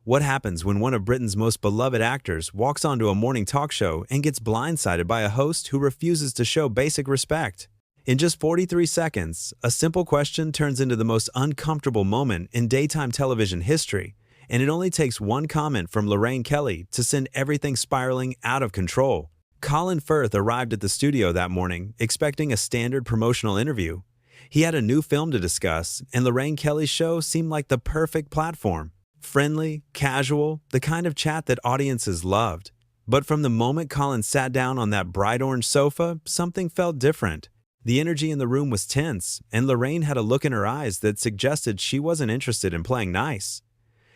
What happens when one of Britain's most beloved actors walks onto a morning talk show and gets blindsided by a host who refuses to show basic respect? In just 43 seconds, a simple question turns into the most uncomfortable moment in daytime television history, and it only takes one comment from Lorraine Kelly to send everything spiraling out of control. Colin Firth arrived at the studio that morning expecting a standard promotional interview. He had a new film to discuss, and Lorraine Kelly's show seemed like the perfect platform. Friendly, casual, the kind of chat that audiences loved. But from the moment Colin sat down on that bright orange sofa, something felt different. The energy in the room was tense, and Lorraine had a look in her eyes that suggested she wasn't interested in playing nice.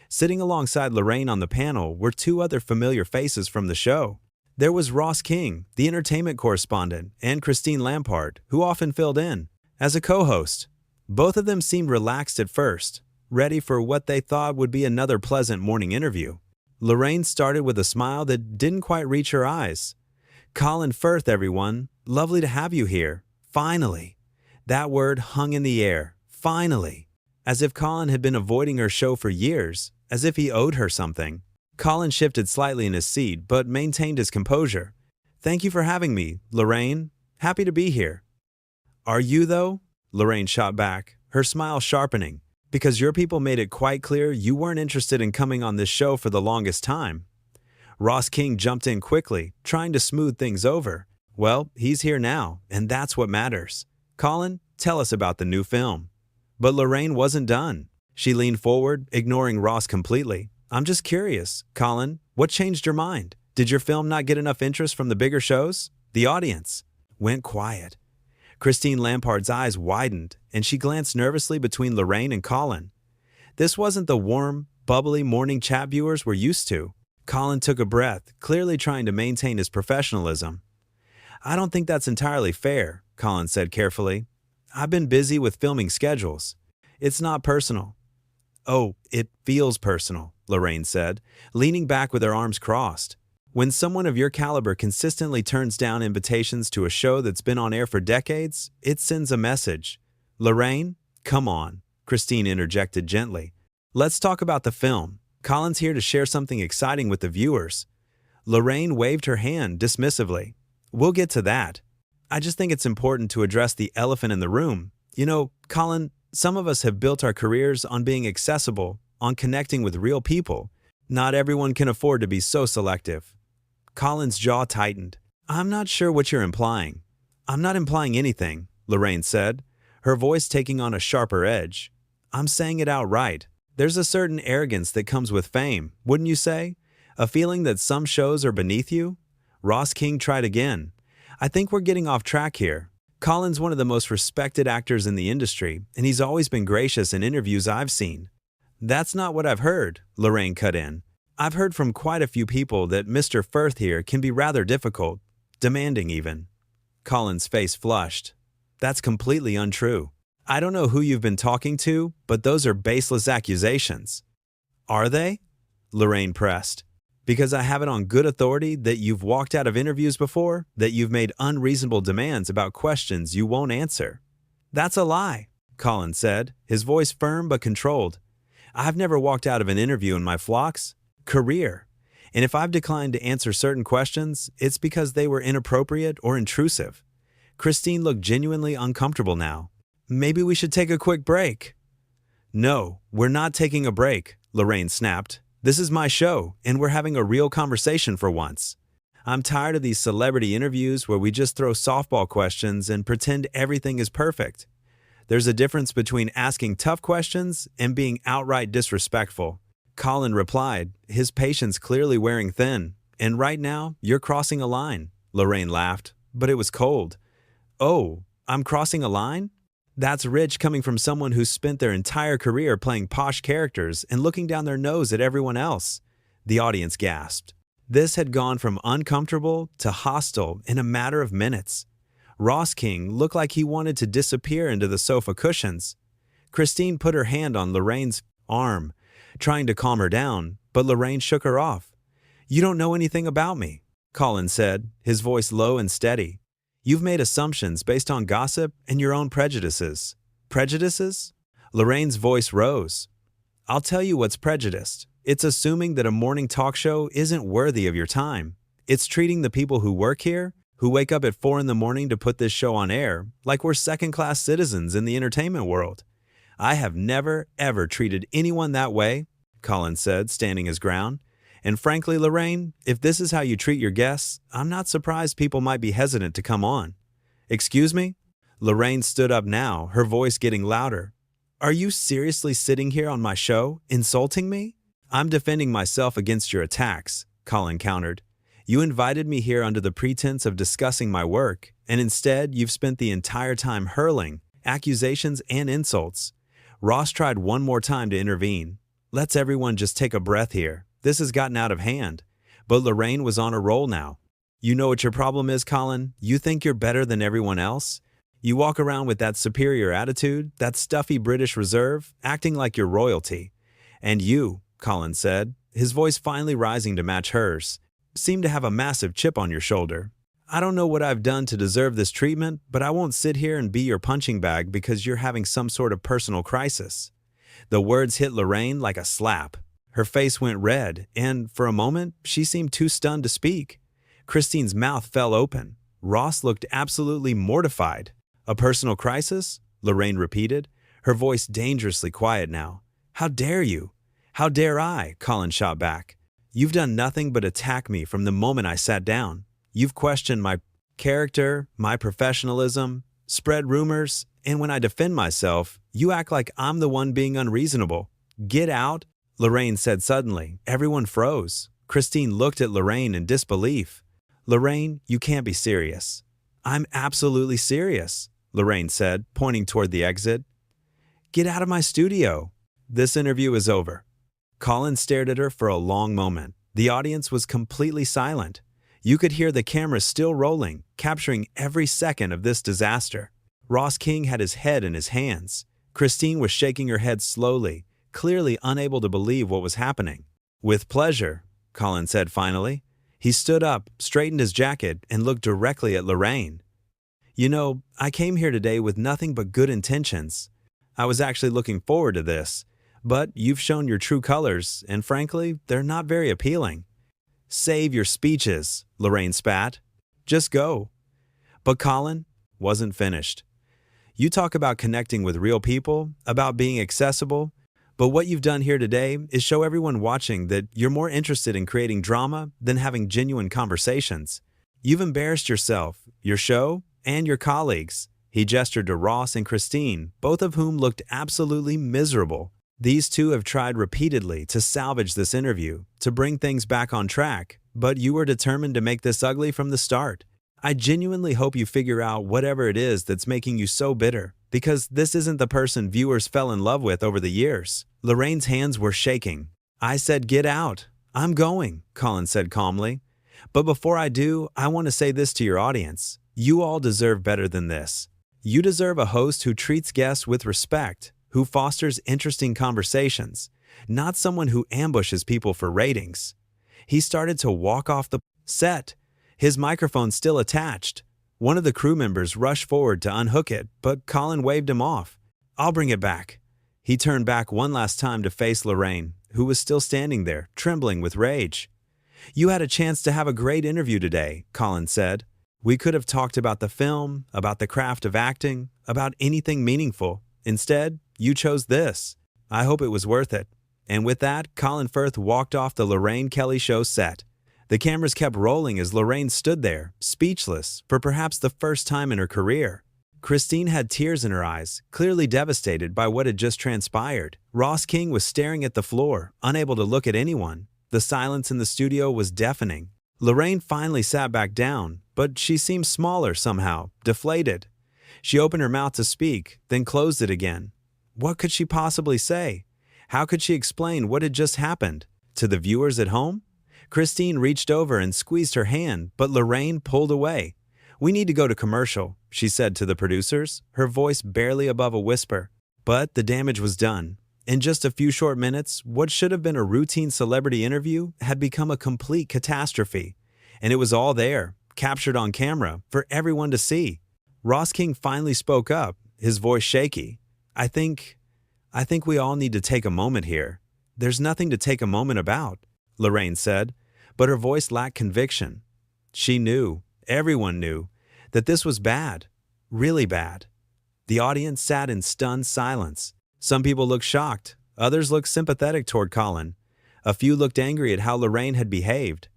Sitting alongside Lorraine on the panel were two other familiar faces from the show. There was Ross King, the entertainment correspondent, and Christine Lampard, who often filled in as a co-host. Both of them seemed relaxed at first, ready for what they thought would be another pleasant morning interview. Lorraine started with a smile that didn't quite reach her eyes. "Colin Firth, everyone. Lovely to have you here. Finally." That word hung in the air. Finally. As if Colin had been avoiding her show for years, as if he owed her something. Colin shifted slightly in his seat, but maintained his composure. "Thank you for having me, Lorraine. Happy to be here." "Are you, though?" Lorraine shot back, her smile sharpening. "Because your people made it quite clear you weren't interested in coming on this show for the longest time." Ross King jumped in quickly, trying to smooth things over. "Well, he's here now, and that's what matters. Colin, tell us about the new film." But Lorraine wasn't done. She leaned forward, ignoring Ross completely. "I'm just curious, Colin, what changed your mind? Did your film not get enough interest from the bigger shows?" The audience went quiet. Christine Lampard's eyes widened, and she glanced nervously between Lorraine and Colin. This wasn't the warm, bubbly morning chat viewers were used to. Colin took a breath, clearly trying to maintain his professionalism. "I don't think that's entirely fair," Colin said carefully. "I've been busy with filming schedules. It's not personal." "Oh, it feels personal," Lorraine said, leaning back with her arms crossed. "When someone of your caliber consistently turns down invitations to a show that's been on air for decades, it sends a message." "Lorraine, come on," Christine interjected gently. "Let's talk about the film. Colin's here to share something exciting with the viewers." Lorraine waved her hand dismissively. "We'll get to that. I just think it's important to address the elephant in the room. You know, Colin, some of us have built our careers on being accessible, on connecting with real people. Not everyone can afford to be so selective." Colin's jaw tightened. "I'm not sure what you're implying." "I'm not implying anything," Lorraine said, her voice taking on a sharper edge. "I'm saying it outright. There's a certain arrogance that comes with fame, wouldn't you say? A feeling that some shows are beneath you?" Ross King tried again. "I think we're getting off track here. Colin's one of the most respected actors in the industry, and he's always been gracious in interviews I've seen." "That's not what I've heard," Lorraine cut in. "I've heard from quite a few people that Mr. Firth here can be rather difficult, demanding even." Colin's face flushed. "That's completely untrue. I don't know who you've been talking to, but those are baseless accusations." "Are they?" Lorraine pressed. "Because I have it on good authority that you've walked out of interviews before, that you've made unreasonable demands about questions you won't answer." "That's a lie," Colin said, his voice firm but controlled. "I've never walked out of an interview in my flocks career. And if I've declined to answer certain questions, it's because they were inappropriate or intrusive." Christine looked genuinely uncomfortable now. "Maybe we should take a quick break." "No, we're not taking a break," Lorraine snapped. "This is my show, and we're having a real conversation for once. I'm tired of these celebrity interviews where we just throw softball questions and pretend everything is perfect. There's a difference between asking tough questions and being outright disrespectful." Colin replied, his patience clearly wearing thin. "And right now, you're crossing a line." Lorraine laughed, but it was cold. "Oh, I'm crossing a line? That's rich coming from someone who's spent their entire career playing posh characters and looking down their nose at everyone else." The audience gasped. This had gone from uncomfortable to hostile in a matter of minutes. Ross King looked like he wanted to disappear into the sofa cushions. Christine put her hand on Lorraine's arm, trying to calm her down, but Lorraine shook her off. "You don't know anything about me," Colin said, his voice low and steady. "You've made assumptions based on gossip and your own prejudices." "Prejudices?" Lorraine's voice rose. "I'll tell you what's prejudiced. It's assuming that a morning talk show isn't worthy of your time. It's treating the people who work here, who wake up at 4 in the morning to put this show on air, like we're second-class citizens in the entertainment world. I have never, ever treated anyone that way, Colin said, standing his ground. And frankly, Lorraine, if this is how you treat your guests, I'm not surprised people might be hesitant to come on. Excuse me? Lorraine stood up now, her voice getting louder. Are you seriously sitting here on my show, insulting me? I'm defending myself against your attacks, Colin countered. You invited me here under the pretense of discussing my work, and instead you've spent the entire time hurling accusations and insults. Ross tried one more time to intervene. Let's everyone just take a breath here. This has gotten out of hand. But Lorraine was on a roll now. You know what your problem is, Colin? You think you're better than everyone else? You walk around with that superior attitude, that stuffy British reserve, acting like you're royalty. And you, Colin said, his voice finally rising to match hers, seem to have a massive chip on your shoulder. I don't know what I've done to deserve this treatment, but I won't sit here and be your punching bag because you're having some sort of personal crisis. The words hit Lorraine like a slap. Her face went red, and for a moment, she seemed too stunned to speak. Christine's mouth fell open. Ross looked absolutely mortified. A personal crisis? Lorraine repeated, her voice dangerously quiet now. How dare you? How dare I? Colin shot back. You've done nothing but attack me from the moment I sat down. You've questioned my character, my professionalism, spread rumors, and when I defend myself, you act like I'm the one being unreasonable. Get out, Lorraine said suddenly. Everyone froze. Christine looked at Lorraine in disbelief. Lorraine, you can't be serious. I'm absolutely serious, Lorraine said, pointing toward the exit. Get out of my studio. This interview is over. Colin stared at her for a long moment. The audience was completely silent. You could hear the cameras still rolling, capturing every second of this disaster. Ross King had his head in his hands. Christine was shaking her head slowly, clearly unable to believe what was happening. With pleasure, Colin said finally. He stood up, straightened his jacket, and looked directly at Lorraine. You know, I came here today with nothing but good intentions. I was actually looking forward to this. But you've shown your true colors, and frankly, they're not very appealing. Save your speeches, Lorraine spat. Just go. But Colin wasn't finished. You talk about connecting with real people, about being accessible, but what you've done here today is show everyone watching that you're more interested in creating drama than having genuine conversations. You've embarrassed yourself, your show, and your colleagues. He gestured to Ross and Christine, both of whom looked absolutely miserable. These two have tried repeatedly to salvage this interview, to bring things back on track, but you were determined to make this ugly from the start. I genuinely hope you figure out whatever it is that's making you so bitter, because this isn't the person viewers fell in love with over the years. Lorraine's hands were shaking. I said get out. I'm going, Colin said calmly. But before I do, I want to say this to your audience. You all deserve better than this. You deserve a host who treats guests with respect, who fosters interesting conversations, not someone who ambushes people for ratings. He started to walk off the set, his microphone still attached. One of the crew members rushed forward to unhook it, but Colin waved him off. I'll bring it back. He turned back one last time to face Lorraine, who was still standing there, trembling with rage. You had a chance to have a great interview today, Colin said. We could have talked about the film, about the craft of acting, about anything meaningful. Instead, you chose this. I hope it was worth it. And with that, Colin Firth walked off the Lorraine Kelly show set. The cameras kept rolling as Lorraine stood there, speechless, for perhaps the first time in her career. Christine had tears in her eyes, clearly devastated by what had just transpired. Ross King was staring at the floor, unable to look at anyone. The silence in the studio was deafening. Lorraine finally sat back down, but she seemed smaller somehow, deflated. She opened her mouth to speak, then closed it again. What could she possibly say? How could she explain what had just happened? To the viewers at home? Christine reached over and squeezed her hand, but Lorraine pulled away. We need to go to commercial, she said to the producers, her voice barely above a whisper. But the damage was done. In just a few short minutes, what should have been a routine celebrity interview had become a complete catastrophe. And it was all there, captured on camera, for everyone to see. Ross King finally spoke up, his voice shaky. I think we all need to take a moment here. There's nothing to take a moment about, Lorraine said, but her voice lacked conviction. She knew, everyone knew, that this was bad, really bad. The audience sat in stunned silence. Some people looked shocked, others looked sympathetic toward Colin. A few looked angry at how Lorraine had behaved.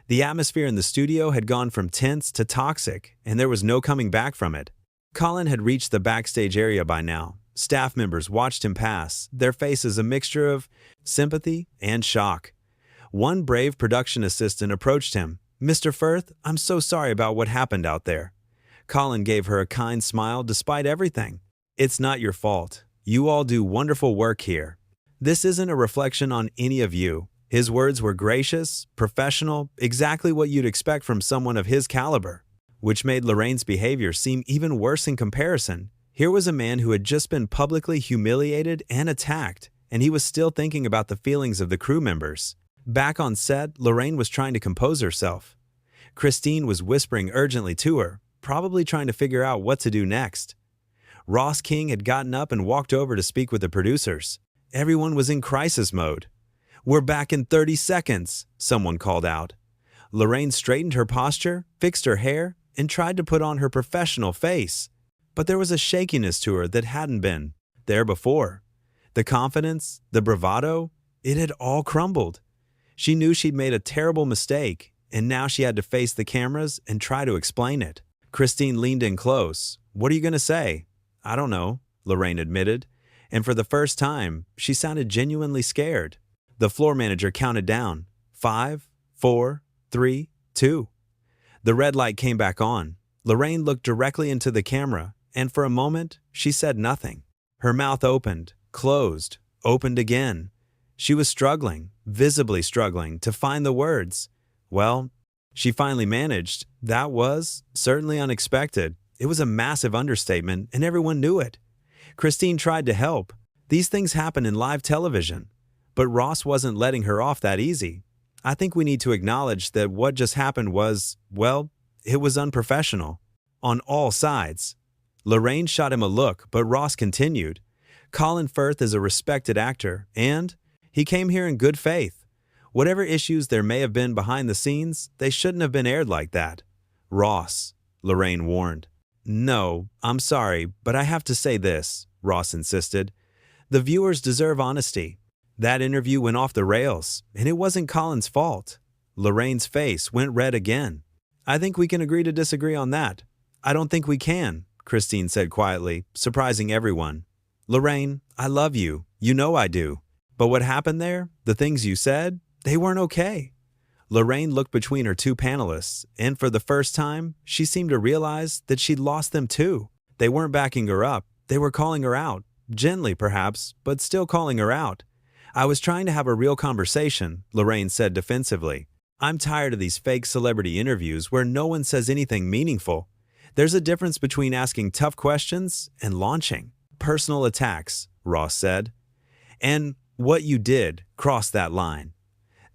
The atmosphere in the studio had gone from tense to toxic, and there was no coming back from it. Colin had reached the backstage area by now. Staff members watched him pass, their faces a mixture of sympathy and shock. One brave production assistant approached him. "Mr. Firth, I'm so sorry about what happened out there." Colin gave her a kind smile despite everything. "It's not your fault. You all do wonderful work here. This isn't a reflection on any of you." His words were gracious, professional, exactly what you'd expect from someone of his caliber, which made Lorraine's behavior seem even worse in comparison. Here was a man who had just been publicly humiliated and attacked, and he was still thinking about the feelings of the crew members. Back on set, Lorraine was trying to compose herself. Christine was whispering urgently to her, probably trying to figure out what to do next. Ross King had gotten up and walked over to speak with the producers. Everyone was in crisis mode. "We're back in 30 seconds, someone called out. Lorraine straightened her posture, fixed her hair, and tried to put on her professional face. But there was a shakiness to her that hadn't been there before. The confidence, the bravado, it had all crumbled. She knew she'd made a terrible mistake, and now she had to face the cameras and try to explain it. Christine leaned in close. "What are you going to say?" "I don't know," Lorraine admitted, and for the first time, she sounded genuinely scared. The floor manager counted down. 5, 4, 3, 2. The red light came back on. Lorraine looked directly into the camera, and for a moment, she said nothing. Her mouth opened, closed, opened again. She was struggling, visibly struggling, to find the words. Well, she finally managed. That was certainly unexpected. It was a massive understatement, and everyone knew it. Christine tried to help. These things happen in live television. But Ross wasn't letting her off that easy. "I think we need to acknowledge that what just happened was, well, it was unprofessional. On all sides." Lorraine shot him a look, but Ross continued. "Colin Firth is a respected actor, and he came here in good faith. Whatever issues there may have been behind the scenes, they shouldn't have been aired like that." "Ross," Lorraine warned. "No, I'm sorry, but I have to say this," Ross insisted. "The viewers deserve honesty. That interview went off the rails, and it wasn't Colin's fault." Lorraine's face went red again. "I think we can agree to disagree on that." "I don't think we can," Christine said quietly, surprising everyone. "Lorraine, I love you. You know I do. But what happened there, the things you said, they weren't okay." Lorraine looked between her two panelists, and for the first time, she seemed to realize that she'd lost them too. They weren't backing her up. They were calling her out. Gently, perhaps, but still calling her out. "I was trying to have a real conversation," Lorraine said defensively. "I'm tired of these fake celebrity interviews where no one says anything meaningful. There's a difference between asking tough questions and launching personal attacks," Ross said. "And what you did crossed that line."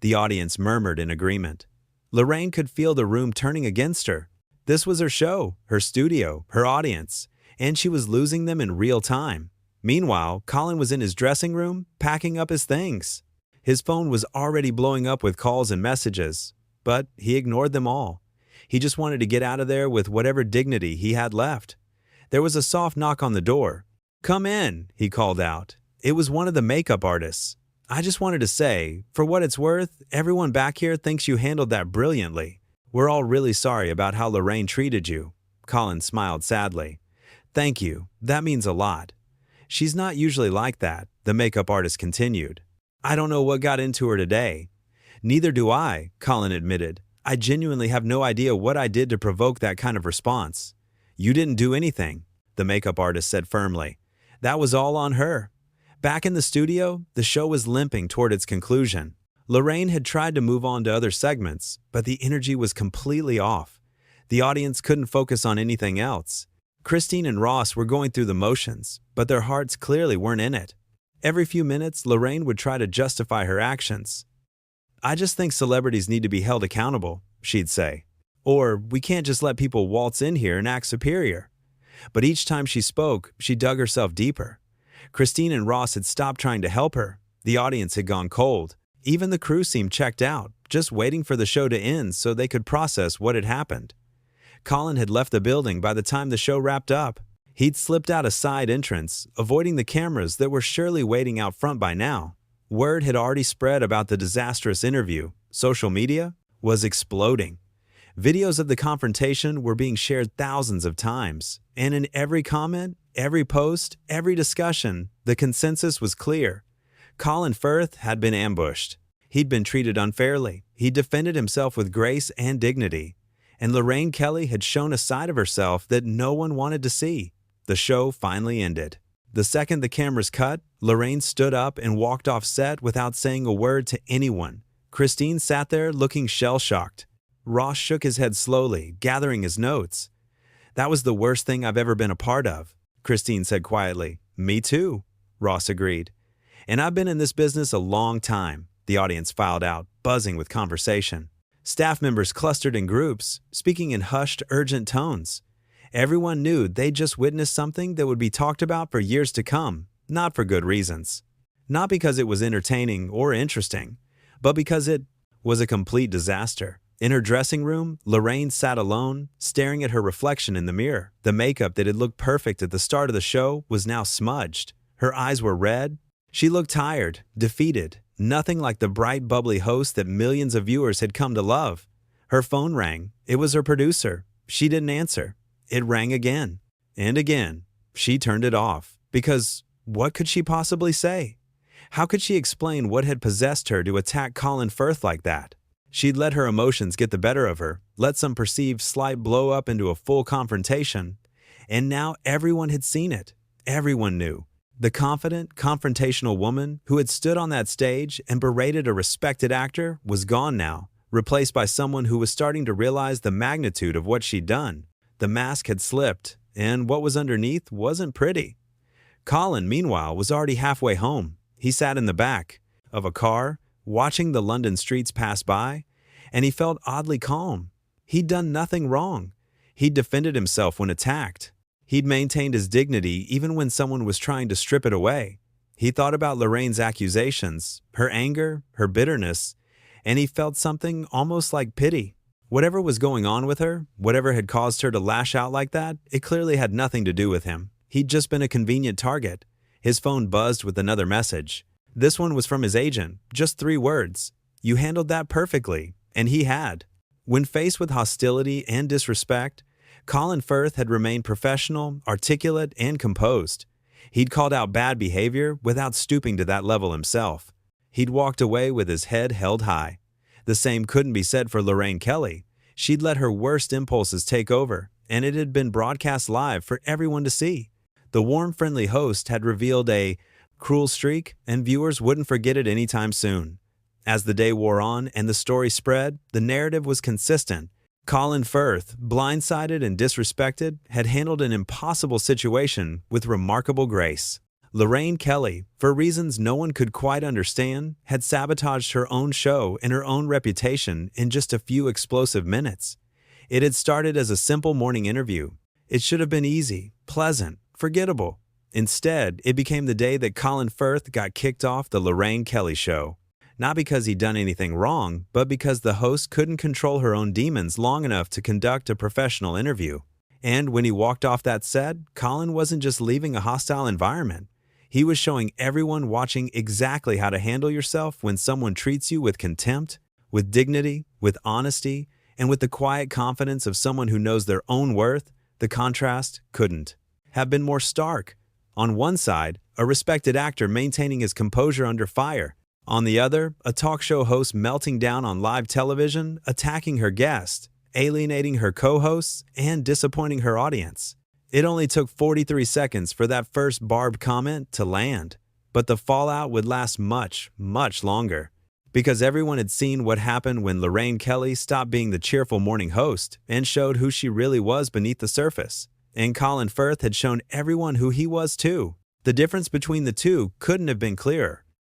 The audience murmured in agreement. Lorraine could feel the room turning against her. This was her show, her studio, her audience, and she was losing them in real time. Meanwhile, Colin was in his dressing room, packing up his things. His phone was already blowing up with calls and messages, but he ignored them all. He just wanted to get out of there with whatever dignity he had left. There was a soft knock on the door. "Come in," he called out. It was one of the makeup artists. "I just wanted to say, for what it's worth, everyone back here thinks you handled that brilliantly. We're all really sorry about how Lorraine treated you." Colin smiled sadly. "Thank you. That means a lot." "She's not usually like that," the makeup artist continued. "I don't know what got into her today." "Neither do I," Colin admitted. "I genuinely have no idea what I did to provoke that kind of response." "You didn't do anything," the makeup artist said firmly. "That was all on her." Back in the studio, the show was limping toward its conclusion. Lorraine had tried to move on to other segments, but the energy was completely off. The audience couldn't focus on anything else. Christine and Ross were going through the motions, but their hearts clearly weren't in it. Every few minutes, Lorraine would try to justify her actions. "I just think celebrities need to be held accountable," she'd say. Or, "We can't just let people waltz in here and act superior." But each time she spoke, she dug herself deeper. Christine and Ross had stopped trying to help her. The audience had gone cold. Even the crew seemed checked out, just waiting for the show to end so they could process what had happened. Colin had left the building by the time the show wrapped up. He'd slipped out a side entrance, avoiding the cameras that were surely waiting out front by now. Word had already spread about the disastrous interview. Social media was exploding. Videos of the confrontation were being shared thousands of times, and in every comment, every post, every discussion, the consensus was clear. Colin Firth had been ambushed. He'd been treated unfairly. He defended himself with grace and dignity. And Lorraine Kelly had shown a side of herself that no one wanted to see. The show finally ended. The second the cameras cut, Lorraine stood up and walked off set without saying a word to anyone. Christine sat there looking shell-shocked. Ross shook his head slowly, gathering his notes. "That was the worst thing I've ever been a part of," Christine said quietly. "Me too," Ross agreed. "And I've been in this business a long time," the audience filed out, buzzing with conversation. Staff members clustered in groups, speaking in hushed, urgent tones. Everyone knew they'd just witnessed something that would be talked about for years to come, not for good reasons. Not because it was entertaining or interesting, but because it was a complete disaster. In her dressing room, Lorraine sat alone, staring at her reflection in the mirror. The makeup that had looked perfect at the start of the show was now smudged. Her eyes were red. She looked tired, defeated, nothing like the bright, bubbly host that millions of viewers had come to love. Her phone rang. It was her producer. She didn't answer. It rang again. And again. She turned it off. Because what could she possibly say? How could she explain what had possessed her to attack Colin Firth like that? She'd let her emotions get the better of her, let some perceived slight blow up into a full confrontation, and now everyone had seen it. Everyone knew. The confident, confrontational woman who had stood on that stage and berated a respected actor was gone now, replaced by someone who was starting to realize the magnitude of what she'd done. The mask had slipped, and what was underneath wasn't pretty. Colin, meanwhile, was already halfway home. He sat in the back of a car, watching the London streets pass by, and he felt oddly calm. He'd done nothing wrong. He'd defended himself when attacked. He'd maintained his dignity even when someone was trying to strip it away. He thought about Lorraine's accusations, her anger, her bitterness, and he felt something almost like pity. Whatever was going on with her, whatever had caused her to lash out like that, it clearly had nothing to do with him. He'd just been a convenient target. His phone buzzed with another message. This one was from his agent, just 3 words. "You handled that perfectly," and he had. When faced with hostility and disrespect, Colin Firth had remained professional, articulate, and composed. He'd called out bad behavior without stooping to that level himself. He'd walked away with his head held high. The same couldn't be said for Lorraine Kelly. She'd let her worst impulses take over, and it had been broadcast live for everyone to see. The warm, friendly host had revealed a cruel streak, and viewers wouldn't forget it anytime soon. As the day wore on and the story spread, the narrative was consistent. Colin Firth, blindsided and disrespected, had handled an impossible situation with remarkable grace. Lorraine Kelly, for reasons no one could quite understand, had sabotaged her own show and her own reputation in just a few explosive minutes. It had started as a simple morning interview. It should have been easy, pleasant, forgettable. Instead, it became the day that Colin Firth got kicked off the Lorraine Kelly show. Not because he'd done anything wrong, but because the host couldn't control her own demons long enough to conduct a professional interview. And when he walked off that set, Colin wasn't just leaving a hostile environment. He was showing everyone watching exactly how to handle yourself when someone treats you with contempt, with dignity, with honesty, and with the quiet confidence of someone who knows their own worth. The contrast couldn't have been more stark. On one side, a respected actor maintaining his composure under fire. On the other, a talk show host melting down on live television, attacking her guest, alienating her co-hosts, and disappointing her audience. It only took 43 seconds for that first barbed comment to land, but the fallout would last much, much longer. Because everyone had seen what happened when Lorraine Kelly stopped being the cheerful morning host and showed who she really was beneath the surface. And Colin Firth had shown everyone who he was too. The difference between the two couldn't have been clearer.